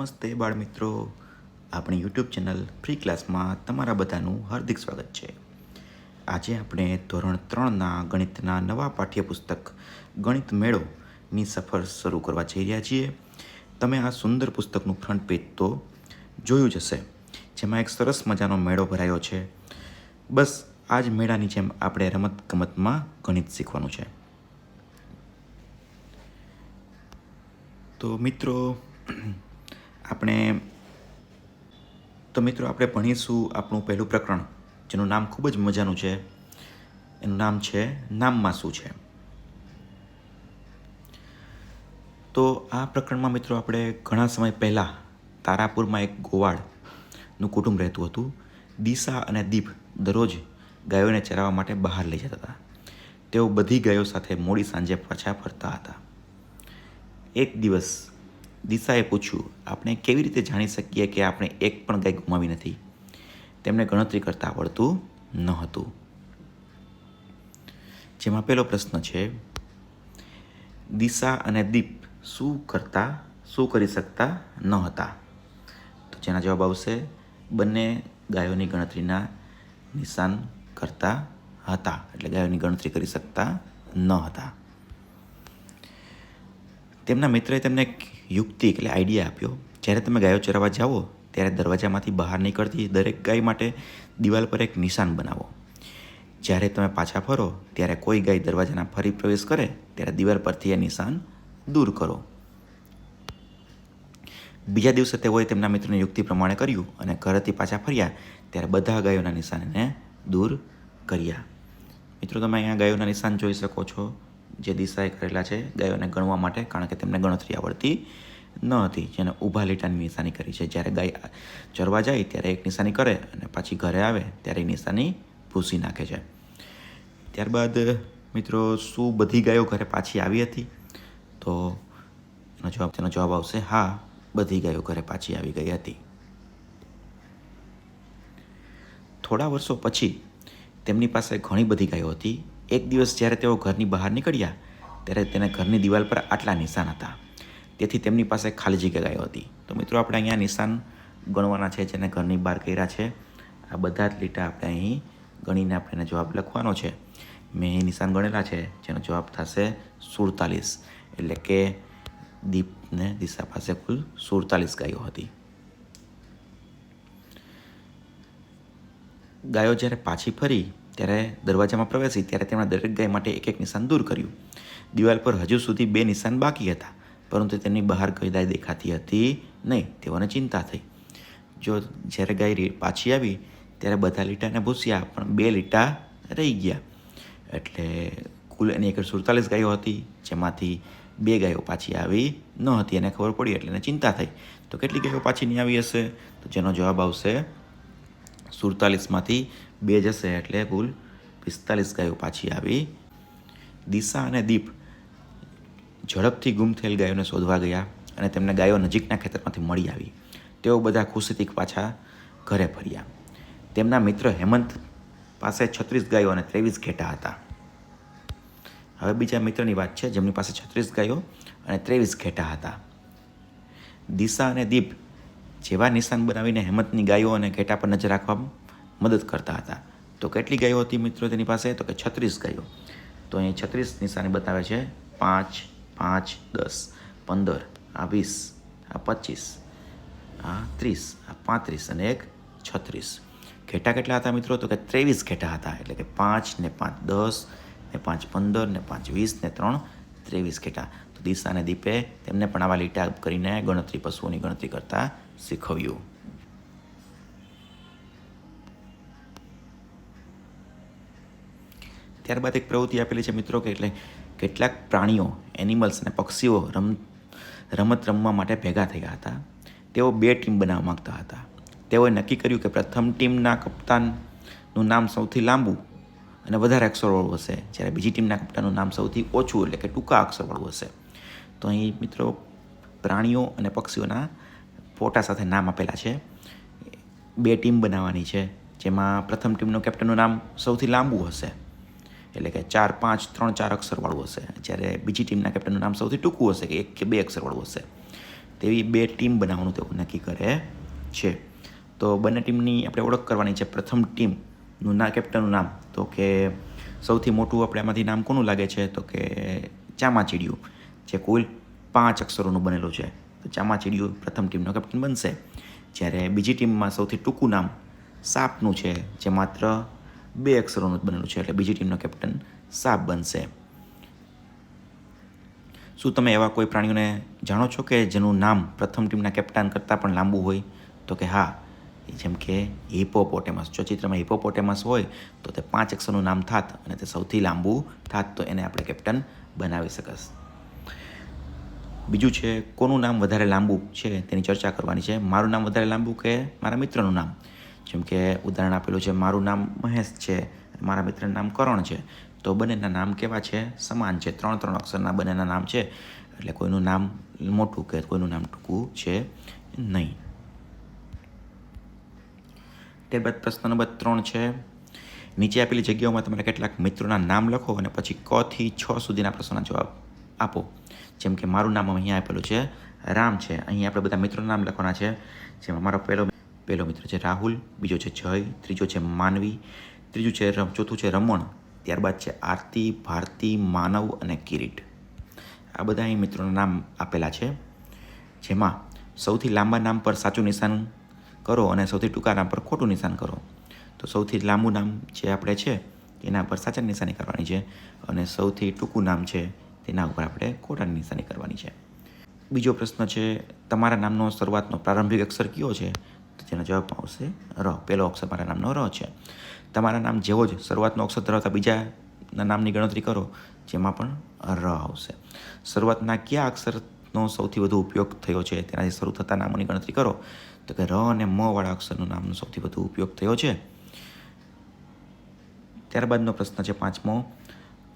નમસ્તે બાળમિત્રો, આપણી યુટ્યુબ ચેનલ ફ્રી ક્લાસમાં તમારા બધાનું હાર્દિક સ્વાગત છે. આજે આપણે ધોરણ 3ના ગણિતના નવા પાઠ્યપુસ્તક ગણિત મેળોની સફર શરૂ કરવા જઈ રહ્યા છીએ. તમે આ સુંદર પુસ્તકનું ફ્રન્ટ પેજ તો જોયું જ હશે, જેમાં એક સરસ મજાનો મેળો ભરાયો છે. બસ આ જ મેળાની જેમ આપણે રમતગમતમાં ગણિત શીખવાનું છે. તો મિત્રો આપણે ભણીશું આપણું પહેલું પ્રકરણ, જેનું નામ ખૂબ જ મજાનું છે. એનું નામ છે નામમાં શું છે. તો આ પ્રકરણમાં મિત્રો આપણે ઘણા સમય પહેલાં તારાપુરમાં એક ગોવાળનું કુટુંબ રહેતું હતું. દિશા અને દીપ દરરોજ ગાયોને ચરાવવા માટે બહાર લઈ જતા હતા. તેઓ બધી ગાયો સાથે મોડી સાંજે પાછા ફરતા હતા. એક દિવસ દિશાએ પૂછ્યું, આપણે કેવી રીતે જાણી શકીએ કે આપણે એક પણ ગાય ગુમાવી નથી? તેમને ગણતરી કરતા આવડતું ન હતું. જેમાં પહેલો પ્રશ્ન છે, દિશા અને દીપ શું કરી શકતા ન હતા? તો જેના જવાબ આવશે, બંને ગાયોની ગણતરીના નિશાન કરતા હતા, એટલે ગાયોની ગણતરી કરી શકતા ન હતા. તેમના મિત્રએ તેમને એક યુક્તિ એટલે આઈડિયા આપ્યો. જ્યારે તમે ગાયો ચરાવવા જાઓ ત્યારે દરવાજામાંથી બહાર નીકળતી દરેક ગાય માટે દિવાલ પર એક નિશાન બનાવો. જ્યારે તમે પાછા ફરો ત્યારે કોઈ ગાય દરવાજાના ફરી પ્રવેશ કરે ત્યારે દિવાલ પરથી એ નિશાન દૂર કરો. બીજા દિવસે તેઓએ તેમના મિત્રની યુક્તિ પ્રમાણે કર્યું અને ઘરેથી પાછા ફર્યા ત્યારે બધા ગાયોના નિશાનને દૂર કર્યા. મિત્રો, તમે અહીંયા ગાયોના નિશાન જોઈ શકો છો, જે દિશાએ કરેલા છે ગાયોને ગણવા માટે, કારણ કે તેમને ગણતરી આવડતી ન હતી. જેને ઊભા લીટાની નિશાની કરી છે. જ્યારે ગાય ચરવા જાય ત્યારે એક નિશાની કરે અને પાછી ઘરે આવે ત્યારે એ નિશાની ભૂસી નાખે છે. ત્યારબાદ મિત્રો, શું બધી ગાયો ઘરે પાછી આવી હતી? તો તેનો જવાબ આવશે હા, બધી ગાયો ઘરે પાછી આવી ગઈ હતી. થોડા વર્ષો પછી તેમની પાસે ઘણી બધી ગાયો હતી. એક દિવસ જ્યારે તેઓ ઘરની બહાર નીકળ્યા ત્યારે તેને ઘરની દિવાલ પર આટલા નિશાન હતા. તેથી તેમની પાસે ખાલી જગ્યા ગાયો હતી. તો મિત્રો, આપણે અહીંયા નિશાન ગણવાના છે, જેને ઘરની બહાર કર્યા છે. આ બધા જ લીટા આપણે અહીં ગણીને આપણે એને જવાબ લખવાનો છે. મેં એ નિશાન ગણેલા છે, જેનો જવાબ થશે 47. એટલે કે દીપને દિશા પાસે કુલ 47 ગાયો હતી. ગાયો જ્યારે પાછી ફરી ત્યારે દરવાજામાં પ્રવેશી ત્યારે તેમણે દરેક ગાય માટે એક એક નિશાન દૂર કર્યું. દિવાલ પર હજુ સુધી 2 નિશાન બાકી હતા, પરંતુ તેની બહાર કોઈ ગાય દેખાતી હતી નહીં. તેઓને ચિંતા થઈ. જ્યારે ગાય પાછી આવી ત્યારે બધા લીટાને ભૂસ્યા, પણ 2 લીટા રહી ગયા. એટલે કુલ એની એક 47 ગાયો હતી, જેમાંથી 2 ગાયો પાછી આવી ન હતી. એને ખબર પડી એટલે એને ચિંતા થઈ. તો કેટલી ગાયો પાછી નહીં આવી હશે? તો જેનો જવાબ આવશે 47માંથી 2 જશે, એટલે કુલ 45 ગાયો પાછી આવી. દિશા અને દીપ ઝડપથી ગુમ થયેલ ગાયોને શોધવા ગયા અને તેમને ગાયો નજીકના ખેતરમાંથી મળી આવી. તેઓ બધા ખુશીથી પાછા ઘરે ફર્યા. તેમના મિત્ર હેમંત પાસે 36 ગાયો અને 23 ઘેટા હતા. હવે બીજા મિત્રની વાત છે, જેમની પાસે 36 ગાયો અને 23 ઘેટા હતા. દિશા અને દીપ જેવા નિશાન બનાવીને હેમંતની ગાયો અને ઘેટા પર નજર રાખવા મદદ કરતા હતા. તો કેટલી ગાયો હતી મિત્રો તેની પાસે? તો કે 36 ગાયો. તો અહીં 36 નિશાની બતાવે છે. 5, 5, 10, 15, આ 20, આ 25, આ 30, આ 35 અને એક 36. ઘેટા કેટલા હતા મિત્રો? તો કે 23 ઘેટા હતા. એટલે કે 5 ને 5 10 ને 5 15 ને 5 20 ને 3 23 ઘેટા. તો દિશા અને દીપે તેમને પણ આવા લીટા કરીને પશુઓની ગણતરી કરતા શીખવ્યું. ત્યારબાદ એક પ્રવૃત્તિ આપેલી છે મિત્રો, કે એટલે કેટલાક પ્રાણીઓ, એનિમલ્સ અને પક્ષીઓ રમત રમવા માટે ભેગા થયા હતા. તેઓ 2 ટીમ બનાવવા માંગતા હતા. તેઓએ નક્કી કર્યું કે પ્રથમ ટીમના કપ્તાનનું નામ સૌથી લાંબુ અને વધારે અક્ષરવાળું હશે, જ્યારે બીજી ટીમના કપ્તાનનું નામ સૌથી ઓછું એટલે કે ટૂંકા અક્ષરવાળું હશે. તો અહીં મિત્રો પ્રાણીઓ અને પક્ષીઓના ફોટા સાથે નામ આપેલા છે. 2 ટીમ બનાવવાની છે, જેમાં પ્રથમ ટીમનું કેપ્ટનનું નામ સૌથી લાંબુ હશે, એટલે કે 4, 5, 3, 4 અક્ષરવાળું હશે. જ્યારે બીજી ટીમના કેપ્ટનનું નામ સૌથી ટૂંકું હશે, કે 1 કે 2 અક્ષરવાળું હશે. તેવી 2 ટીમ બનાવવાનું તેઓ નક્કી કરે છે. તો બંને ટીમની આપણે ઓળખ કરવાની છે. પ્રથમ ટીમનું કેપ્ટનનું નામ, તો કે સૌથી મોટું આપણે આમાંથી નામ કોનું લાગે છે, તો કે ચામાચીડિયું, જે કુલ 5 અક્ષરોનું બનેલું છે. તો ચામાચીડિયું પ્રથમ ટીમનો કેપ્ટન બનશે. જ્યારે બીજી ટીમમાં સૌથી ટૂંકું નામ સાપનું છે, જે માત્ર 2 અક્ષરોનું જ બનેલું છે, એટલે બીજી ટીમનો કેપ્ટન સાપ બનશે. શું તમે એવા કોઈ પ્રાણીઓને જાણો છો કે જેનું નામ પ્રથમ ટીમના કેપ્ટન કરતાં પણ લાંબુ હોય? તો કે હા, જેમ કે હિપોપોટેમસ. જો ચિત્રમાં હિપોપોટેમસ હોય તો તે 5 અક્ષરનું નામ થાત અને તે સૌથી લાંબુ થાત, તો એને આપણે કેપ્ટન બનાવી શકીશ. બીજું છે, કોનું નામ વધારે લાંબુ છે તેની ચર્ચા કરવાની છે. મારું નામ વધારે લાંબુ કે મારા મિત્રનું નામ? જેમ કે ઉદાહરણ આપેલું છે, મારું નામ મહેશ છે, મારા મિત્રનું નામ કરણ છે. તો બંનેના નામ કેવા છે? સમાન છે. 3 અક્ષરના બંનેના નામ છે, એટલે કોઈનું નામ મોટું કે કોઈનું નામ ટૂંકું છે નહીં. ત્યારબાદ પ્રશ્ન નંબર 3 છે, નીચે આપેલી જગ્યાઓમાં તમારે કેટલાક મિત્રોના નામ લખો અને પછી ક થી 6 સુધીના પ્રશ્નોના જવાબ આપો. જેમ કે મારું નામ અહીંયા આપેલું છે રામ છે. અહીં આપણે બધા મિત્રોના નામ લખવાના છે. જેમાં મારો પહેલો મિત્ર છે રાહુલ, બીજો છે જય, ત્રીજો છે માનવી, ચોથું છે રમણ, ત્યારબાદ છે આરતી, ભારતી, માનવ અને કિરીટ. આ બધા અહીં મિત્રોના નામ આપેલા છે. જેમાં સૌથી લાંબા નામ પર સાચું નિશાન કરો અને સૌથી ટૂંકા નામ પર ખોટું નિશાન કરો. તો સૌથી લાંબુ નામ જે આપણે છે એના પર સાચા નિશાની કરવાની છે, અને સૌથી ટૂંકું નામ છે તેના ઉપર આપણે ખોટાની નિશાની કરવાની છે. બીજો પ્રશ્ન છે, તમારા નામનો શરૂઆતનો પ્રારંભિક અક્ષર કયો છે? તો તેનો જવાબ આવશે ર. પહેલો અક્ષર મારા નામનો ર છે. તમારા નામ જેવો જ શરૂઆતનો અક્ષર ધરાવતા બીજાના નામની ગણતરી કરો, જેમાં પણ ર આવશે. શરૂઆતના કયા અક્ષરનો સૌથી વધુ ઉપયોગ થયો છે તેનાથી શરૂ થતા નામોની ગણતરી કરો. તો કે ર અને મ વાળા અક્ષરનું નામનો સૌથી વધુ ઉપયોગ થયો છે. ત્યારબાદનો પ્રશ્ન છે 5મો,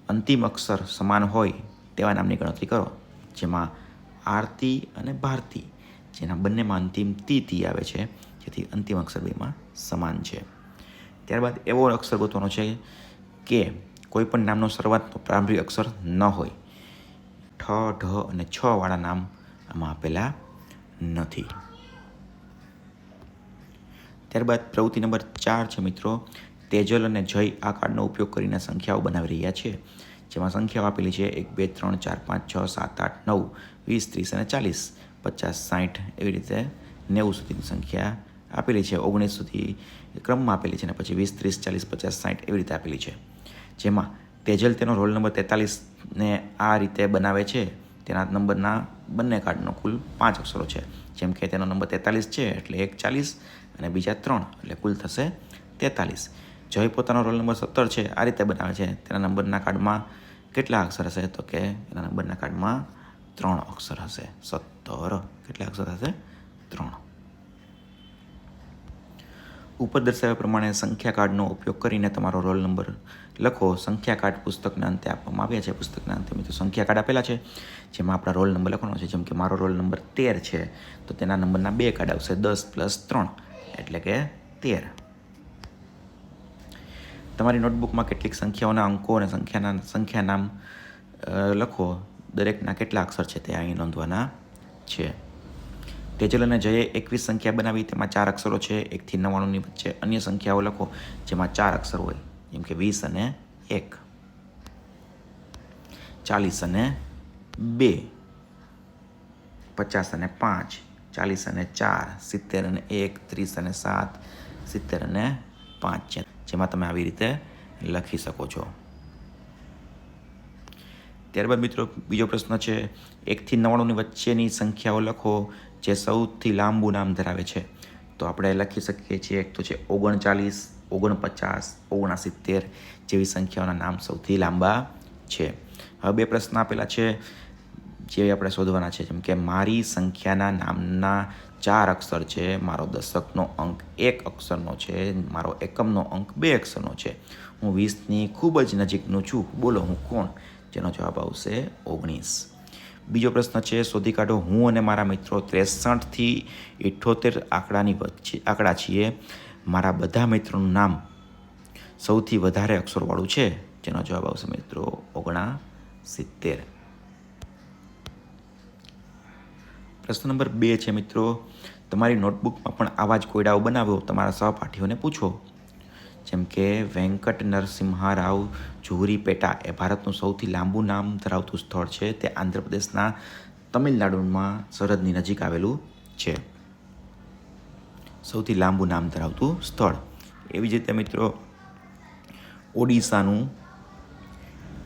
અંતિમ અક્ષર સમાન હોય તેવા નામની ગણતરી કરો. જેમાં આરતી અને ભારતી, જેના બંનેમાં અંતિમ તી આવે છે, જેથી અંતિમ અક્ષર બેમાં સમાન છે. ત્યારબાદ એવો અક્ષર ગોતવાનો છે કે કોઈ પણ નામનો શરૂઆતનો પ્રારંભિક અક્ષર ન હોય. ઠ, ઢ અને છ વાળા નામ આમાં આપેલા નથી. ત્યારબાદ પ્રવૃત્તિ નંબર 4 છે મિત્રો, તેજલ અને જય આ કાર્ડનો ઉપયોગ કરીને સંખ્યાઓ બનાવી રહ્યા છે. જેમાં સંખ્યાઓ આપેલી છે 1, 2, 3, 4, 5, 6, 7, 8, 9, 20, 30 અને 40, 50, 60 એવી રીતે 90 સુધીની સંખ્યા આપેલી છે. 19 સુધી ક્રમમાં આપેલી છે, અને પછી 20, 30, 40, 50, 60 એવી રીતે આપેલી છે. જેમાં તેજલ તેનો રોલ નંબર 43ને આ રીતે બનાવે છે. તેના નંબરના બંને કાર્ડનો કુલ 5 અક્ષરો છે. જેમ કે તેનો નંબર 43 છે એટલે 1 40 અને બીજા 3 એટલે કુલ થશે 43. જય પોતાનો રોલ નંબર 17 છે આ રીતે બનાવે છે. તેના નંબરના કાર્ડમાં કેટલા અક્ષર હશે? તો કે એના નંબરના કાર્ડમાં 3 અક્ષર હશે. 17 કેટલા અક્ષર હશે? 3. ઉપર દર્શાવ્યા પ્રમાણે સંખ્યા કાર્ડનો ઉપયોગ કરીને તમારો રોલ નંબર લખો. સંખ્યા કાર્ડ પુસ્તકના અંતે આપવામાં આવ્યા છે. પુસ્તકના અંતે મિત્રો સંખ્યા કાર્ડ આપેલા છે, જેમાં આપણા રોલ નંબર લખવાનો છે. જેમ કે મારો રોલ નંબર 13 છે, તો તેના નંબરના 2 કાર્ડ આવશે, 10 + 3 એટલે કે 13. તમારી નોટબુકમાં કેટલીક સંખ્યાઓના અંકો અને સંખ્યા નામ લખો. દરેકના કેટલા અક્ષર છે તે અહીં નોંધવાના છે. તેજલ અને જયે 21 સંખ્યા બનાવી, તેમાં 4 અક્ષરો છે. 1 થી 99ની વચ્ચે અન્ય સંખ્યાઓ લખો જેમાં 4 અક્ષર હોય. જેમ કે 20 અને 1, 40 અને 2, 50 અને 5, 40 અને 4, 70 અને 1, 30 અને 7, 70 અને 5 છે. જેમાં તમે આવી રીતે લખી શકો છો. ત્યારબાદ મિત્રો બીજો પ્રશ્ન છે, 1 થી 99ની વચ્ચેની સંખ્યાઓ લખો જે સૌથી લાંબુ નામ ધરાવે છે. તો આપણે લખી શકીએ છીએ. એક તો છે 39, 49, 69 જેવી સંખ્યાઓના નામ સૌથી લાંબા છે. હવે 2 પ્રશ્ન આપેલા છે જે આપણે શોધવાના છે. જેમ કે મારી સંખ્યાના નામના 4 અક્ષર છે, મારો દશકનો અંક 1 અક્ષરનો છે, મારો એકમનો અંક 2 અક્ષરનો છે, હું 20ની ખૂબ જ નજીકનું છું, બોલો હું કોણ? જેનો જવાબ આવશે 19. બીજો પ્રશ્ન છે, શોધી કાઢો હું અને મારા મિત્રો 63 થી 78 આંકડા છીએ. મારા બધા મિત્રોનું નામ સૌથી વધારે અક્ષરવાળું છે. જેનો જવાબ આવશે મિત્રો 69. પ્રશ્ન નંબર 2 છે મિત્રો, તમારી નોટબુકમાં પણ આવા જ કોયડાઓ બનાવો. તમારા સહપાઠીઓને પૂછો. જેમ કે વેંકટ નરસિમ્હા રાવ ઝુરીપેટા એ ભારતનું સૌથી લાંબુ નામ ધરાવતું સ્થળ છે. તે આંધ્રપ્રદેશના તમિલનાડુમાં સરહદની નજીક આવેલું છે. સૌથી લાંબુ નામ ધરાવતું સ્થળ. એવી જ રીતે મિત્રો ઓડિશાનું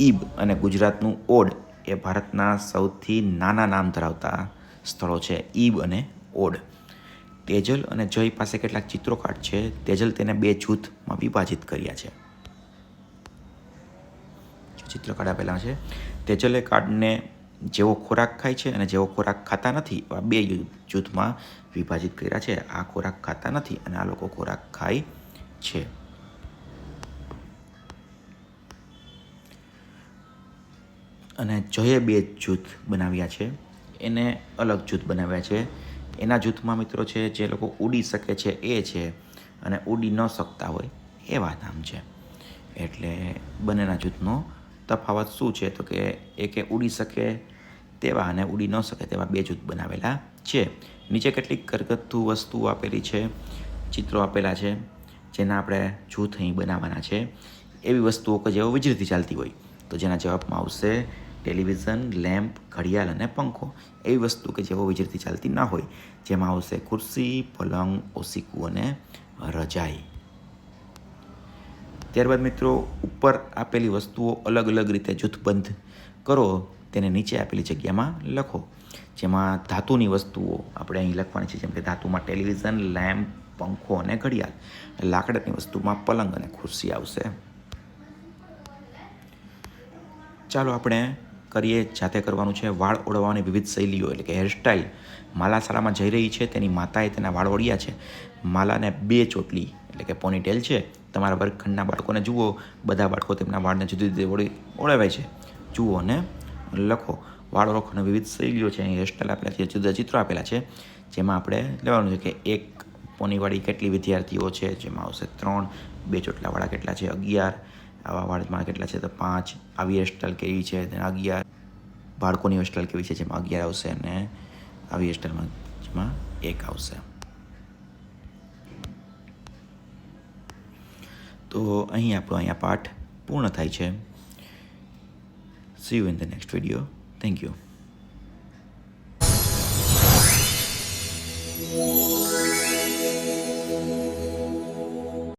ઈબ અને ગુજરાતનું ઓડ એ ભારતના સૌથી નાના નામ ધરાવતા સ્થળો છે. ઈબ અને ઓડ. તેજલ અને જય પાસે કેટલાક ચિત્રો કાર્ડ છે. તેજલ તેને 2 જૂથમાં વિભાજિત કર્યા છે. ચિત્ર કાર્ડ આપેલા છે. તેજલે કાર્ડને જેવો ખોરાક ખાય છે અને જેવો ખોરાક ખાતા નથી એવા 2 જૂથમાં વિભાજિત કર્યા છે. આ ખોરાક ખાતા નથી અને આ લોકો ખોરાક ખાય છે. અને જયે 2 જૂથ બનાવ્યા છે, એને અલગ જૂથ બનાવ્યા છે. એના જૂથમાં મિત્રો છે જે લોકો ઉડી શકે છે એ છે, અને ઉડી ન શકતા હોય એવા નામ છે. એટલે બંનેના જૂથનો તફાવત શું છે તો કે એકે ઉડી શકે તેવા અને ઉડી ન શકે તેવા 2 જૂથ બનાવેલા છે. નીચે કેટલીક ઘરગથ્થુ વસ્તુઓ આપેલી છે, ચિત્રો આપેલા છે, જેના આપણે જૂથ અહીં બનાવવાના છે. એવી વસ્તુઓ કે જેઓ વીજળીથી ચાલતી હોય તો જેના જવાબમાં આવશે ટેલિવિઝન, લેમ્પ, ઘડિયાળ અને પંખો. એવી વસ્તુ કે જેઓ વીજળીથી ચાલતી ના હોય જેમાં આવશે ખુરશી, પલંગ, ઓશીકું અને રજાઈ. ત્યારબાદ મિત્રો ઉપર આપેલી વસ્તુઓ અલગ અલગ રીતે જૂથબંધ કરો, તેને નીચે આપેલી જગ્યામાં લખો. જેમાં ધાતુની વસ્તુઓ આપણે અહીં લખવાની છે. જેમ કે ધાતુમાં ટેલિવિઝન, લેમ્પ, પંખો અને ઘડિયાળ. લાકડાની વસ્તુમાં પલંગ અને ખુરશી આવશે. ચાલો આપણે કરીએ. જાતે કરવાનું છે. વાળ ઓળવવાની વિવિધ શૈલીઓ એટલે કે હેરસ્ટાઇલ. માલા શાળામાં જઈ રહી છે. તેની માતાએ તેના વાળ ઓળ્યા છે. માલાને 2 ચોટલી એટલે કે પોનીટેલ છે. તમારા વર્ગખંડના બાળકોને જુઓ. બધા બાળકો તેમના વાળને જુદી જુદી ઓળવાય છે. જુઓ અને લખો. વાળ ઓળખવાની વિવિધ શૈલીઓ છે. અહીં હેરસ્ટાઇલ આપેલા છે, જુદા ચિત્રો આપેલા છે. જેમાં આપણે લેવાનું છે કે 1 પોનીવાળી કેટલી વિદ્યાર્થીઓ છે, જેમાં આવશે 3. 2 ચોટલાવાળા કેટલા છે, 11. આવા વાળમાં કેટલા છે તો 5. આવી હેરસ્ટાઇલ કેવી છે તેને 11. બાળકોની હેરસ્ટાઇલ કેવી છે જેમાં 11 આવશે, અને આવી હેરસ્ટાઇલમાં જેમાં 1 આવશે. તો અહીં આપણો પાઠ પૂર્ણ થાય છે. See you in the next video. Thank you.